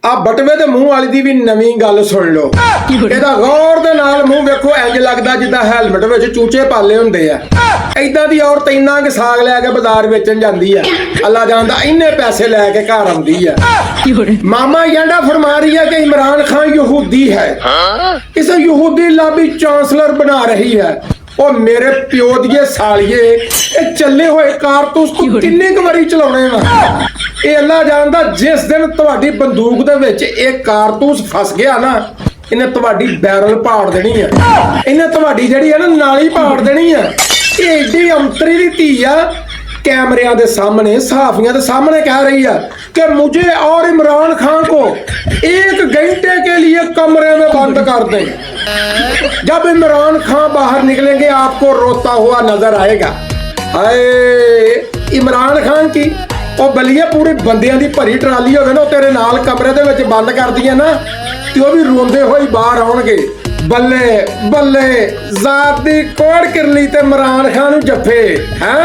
ਆ ਬਟਵੇ ਦੇ ਮੂੰਹ ਵਾਲੀ ਦੀ ਵੀ ਨਵੀਂ ਗੱਲ ਸੁਣ ਲਓ। ਇਹਦਾ ਗੌਰ ਦੇ ਨਾਲ ਮੂੰਹ ਵੇਖੋ, ਇੰਜ ਲੱਗਦਾ ਜਿੱਦਾਂ ਹੈਲਮਟ ਵਿੱਚ ਚੂਚੇ ਪਾਲੇ ਹੁੰਦੇ ਆ। ਏਦਾਂ ਦੀ ਔਰਤ ਇੰਨਾ ਕਿ ਸਾਗ ਲੈ ਕੇ ਬਾਜ਼ਾਰ ਵੇਚਣ ਜਾਂਦੀ ਆ, ਅੱਲਾ ਜਾਣਦਾ ਇੰਨੇ ਪੈਸੇ ਲੈ ਕੇ ਘਰ ਆਉਂਦੀ ਆ। मामा यांडा फरमा रही है कि इमरान खान यहूदी है, इसे यहूदी लाबी चांसलर बना रही है। और मेरे प्यो दिए सालिए चले हुए कारतूस तू किन्ने क वारी चलाने वा? ये अल्लाह जानदा, जिस दिन तुहाडी बंदूक दे विच एक कारतूस फस गया ना, इन्हें तुहाडी बैरल पाड़ देनी है, इन्हें तुहाडी जेहड़ी है ना नाली पाड़ देनी है। ये एडी अंतरी दी धी आ, कैमरिया दे सामने सहाफियां दे सामने कह रही है कि मुझे और इमरान खान को 1 घंटे के लिए कमरे में बंद कर दें, जब इमरान खान बाहर निकलेंगे आपको रोता हुआ नजर आएगा। हाय इमरान खान की ਉਹ ਬਲੀਏ ਪੂਰੇ ਬੰਦਿਆਂ ਦੀ ਭਰੀ ਟਰਾਲੀ ਹੋਵੇ ਨਾ, ਤੇਰੇ ਨਾਲ ਕਮਰੇ ਦੇ ਵਿੱਚ ਬੰਦ ਕਰਦੀ ਹੈ ਨਾ, ਤੇ ਉਹ ਵੀ ਰੋਂਦੇ ਹੋਏ ਬਾਹਰ ਆਉਣਗੇ। ਬੱਲੇ ਬੱਲੇ ਜ਼ਾਤ ਦੀ ਕੋੜ ਕਿਰਲੀ ਤੇ ਇਮਰਾਨ ਖਾਨ ਨੂੰ ਜੱਫੇ ਹੈ।